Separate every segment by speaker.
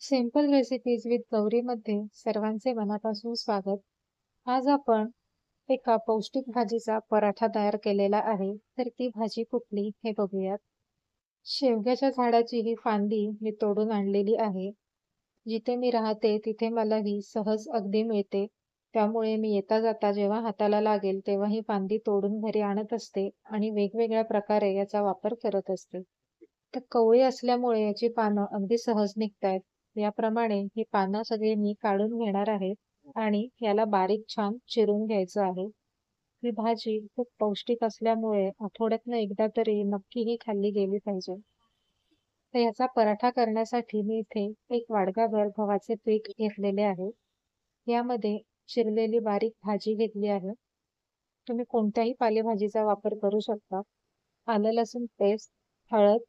Speaker 1: Simple recipes with गौरीमध्ये सर्वांचे मनापासून स्वागत. आज आपण एका पौष्टिक भाजीचा पराठा तयार केलेला आहे. तर ती भाजी कुठली हे बघूयात. शेवग्याच्या झाडाची ही फांदी मी तोडून आणलेली आहे. जिथे मी राहते तिथे मला ही सहज अगदी मिळते. त्यामुळे मी येता जाता जेव्हा हाताला लागेल तेव्हा ही फांदी तोडून घरी आणत असते आणि वेगवेगळ्या प्रकारे याचा वापर करत असते. तर कवळी असल्यामुळे याची पानं अगदी सहज निघतायत. याप्रमाणे ही पानं सगळी मी काढून घेणार आहे आणि याला बारीक छान चिरून घ्यायचं आहे. ही भाजी खूप पौष्टिक असल्यामुळे आठवड्यातनं एकदा तरी नक्की ही खाल्ली गेली पाहिजे. तर याचा पराठा करण्यासाठी मी इथे एक वाडगाभर गव्हाचे पीठ घेतलेले आहे. यामध्ये चिरलेली बारीक भाजी घेतली आहे. तुम्ही कोणत्याही पालेभाजीचा वापर करू शकता. आलं लसूण पेस्ट, हळद,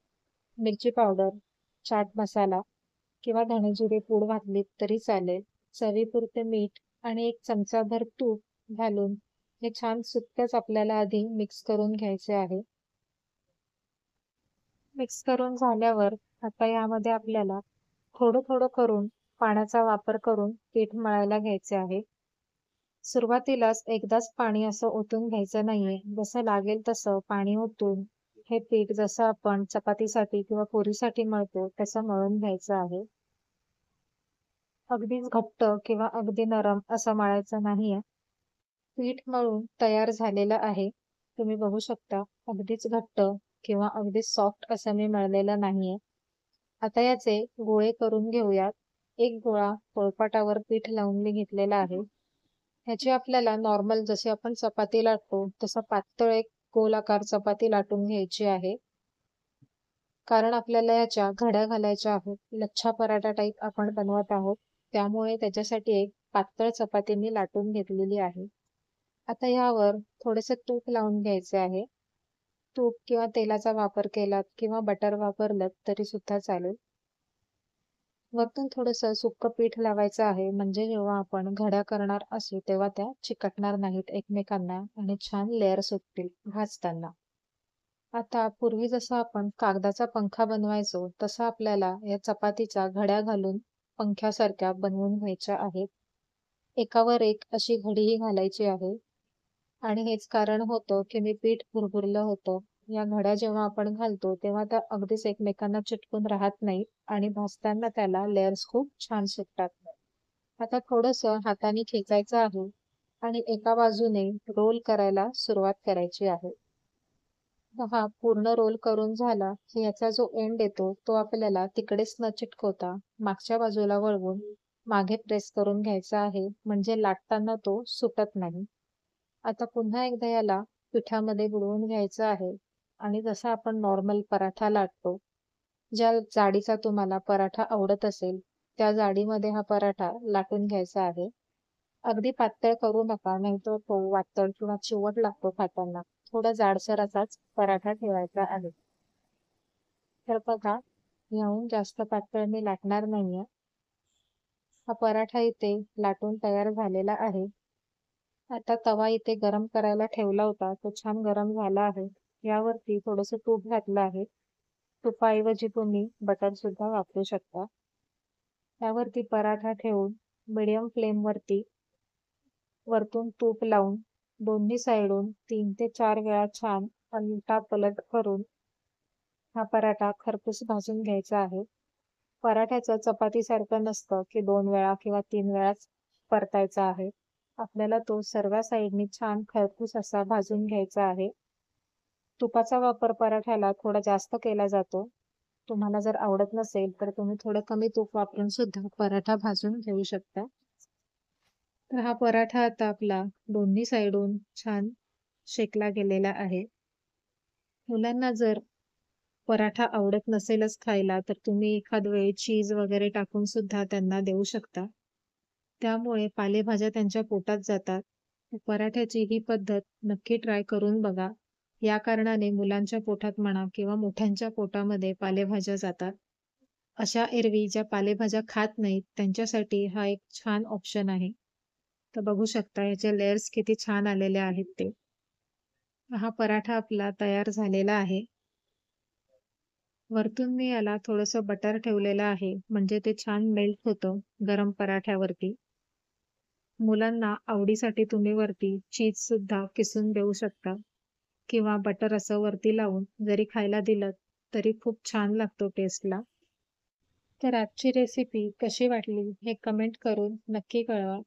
Speaker 1: मिरची पावडर, चाट मसाला किंवा धणे जिरे पूड घातलीत तरी चालेल. चवीपुरते मीठ आणि एक चमचाभर तूप घालून हे छान सुक्कच आपल्याला आधी मिक्स करून घ्यायचे आहे. मिक्स करून झाल्यावर आता यामध्ये आपल्याला थोडं थोडं करून पाण्याचा वापर करून पीठ मळायला घ्यायचे आहे. सुरुवातीलाच एकदाच पाणी असं ओतून घ्यायचं नाहीये. जसं लागेल तसं पाणी ओतून हे पीठ जसं आपण चपातीसाठी किंवा पुरीसाठी मळतो तसं मळून घ्यायचं आहे. अगदीच घट्ट किंवा अगदी नरम असं मळायचं नाहीये. पीठ मळून तयार झालेलं आहे. तुम्ही बघू शकता अगदीच घट्ट किंवा अगदीच सॉफ्ट असं मी मळलेलं नाहीये. आता याचे गोळे करून घेऊयात. एक गोळा पोळपाटावर पीठ लावून मी घेतलेला आहे. ह्याची आपल्याला नॉर्मल जशी आपण चपाती लाटतो तसा पातळ एक गोलाकार चपाती लाटून घ्यायची आहे. कारण आपल्याला याच्या घड्या घालायच्या आहेत. लच्छा पराठा टाईप आपण बनवत आहोत. त्यामुळे त्याच्यासाठी एक पातळ चपाती मी लाटून घेतलेली आहे. आता यावर थोडेसे तूप लावून घ्यायचे आहे. तूप किंवा तेलाचा वापर केलात किंवा बटर वापरलं तरी सुद्धा चालेल. वरतून थोडंसं सुक्कं पीठ लावायचं आहे म्हणजे जेव्हा आपण घड्या करणार असू तेव्हा त्या चिकटणार नाहीत एकमेकांना आणि छान लेयर सुटतील भाजताना. आता पूर्वी जसं आपण कागदाचा पंखा बनवायचो तसं आपल्याला या चपातीच्या घड्या घालून पंख्यासारख्या बनवून घ्यायच्या आहेत. एकावर एक अशी घडीही घालायची आहे. आणि हेच कारण होतं की मी पीठ भुरभुरलं होतं. या घड्या जेव्हा आपण घालतो तेव्हा त्या अगदीच एकमेकांना चिटकून राहत नाहीत आणि भाजताना त्याला लेयर्स खूप छान सुटतात. आता थोडंसं हाताने खेचायचं आहे आणि एका बाजूने रोल करायला सुरुवात करायची आहे. हा पूर्ण रोल करून झाला की याचा जो एंड येतो तो आपल्याला तिकडेच न चिटकवता मागच्या बाजूला वळवून मागे प्रेस करून घ्यायचा आहे म्हणजे लाटताना तो सुटत नाही. आता पुन्हा एकदा याला पिठामध्ये बुडवून घ्यायचं आहे आणि जसा आपण नॉर्मल पराठा लाटतो, ज्या जाडीचा तुम्हाला पराठा आवडत असेल, त्या जाडीमध्ये हा पराठा लाटून घ्यायचा आहे. अगदी पातळ करू नका, नाहीतर तो वातळ किंवा चिवट लागतो खाताना. थोडा जाडसर असाच पराठा ठेवायचा आहे. तर बघा, याहून जास्त पातळ मी लाटणार नाहीये. हा पराठा इथे लाटून तयार झालेला आहे. आता तवा इथे गरम करायला ठेवला होता. तो छान गरम झाला आहे. यावरती थोडंसं तूप घातलं आहे. तुपाऐवजी तुम्ही बटर सुद्धा वापरू शकता. त्यावरती पराठा ठेवून मीडियम फ्लेमवरती वरतून तूप लावून दोन्ही साइडून 3 ते 4 वेळा छान पलटापलट करून हा पराठा खरपूस भाजून घ्यायचा आहे. पराठ्याचं चपातीसारखं नसतं की 2 वेळा किंवा 3 वेळाच परतायचा आहे. आपल्याला तो सर्व साइडनी छान खरपूस असा भाजून घ्यायचा आहे. तुपाचा वापर पराठ्याला थोडा जास्त केला जातो. तुम्हाला जर आवडत नसेल तर तुम्ही थोडं कमी तूप वापरून सुद्धा पराठा भाजून घेऊ शकता. तर हा पराठा आता आपला दोन्ही साइडून छान शेकला गेलेला आहे. मुलांना जर पराठा आवडत नसेलच खायला तर तुम्ही एखाद वेळी चीज वगैरे टाकून सुद्धा त्यांना देऊ शकता. त्यामुळे पालेभाज्या त्यांच्या पोटात जातात. पराठ्याची ही पद्धत नक्की ट्राय करून बघा. या कारणाने मुलांच्या पोटात म्हणा किंवा मोठ्यांच्या पोटामध्ये पालेभाज्या जातात. अशा एरवी ज्या पालेभाज्या खात नाहीत त्यांच्यासाठी हा एक छान ऑप्शन आहे. तर बघू शकता याचे लेयर्स किती छान आलेले आहेत ते. हा पराठा आपला तयार झालेला आहे. वरतून मी याला थोडंसं बटर ठेवलेलं आहे, म्हणजे ते छान मेल्ट होतं गरम पराठ्यावरती. मुलांना आवडीसाठी तुम्ही वरती चीज सुद्धा किसून देऊ शकता किंवा बटर असं वरती लावून जरी खायला दिलं तरी खूप छान लागतो टेस्टला. तर आजची रेसिपी कशी वाटली हे कमेंट करून नक्की कळवा.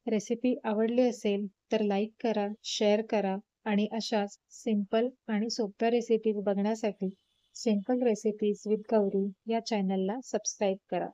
Speaker 1: रेसिपी आवडली असेल तर लाईक करा, शेअर करा आणि अशाच सिंपल आणि सोप्या रेसिपीज बघण्यासाठी सिंपल रेसिपीज विथ गौरी या चॅनलला सबस्क्राईब करा.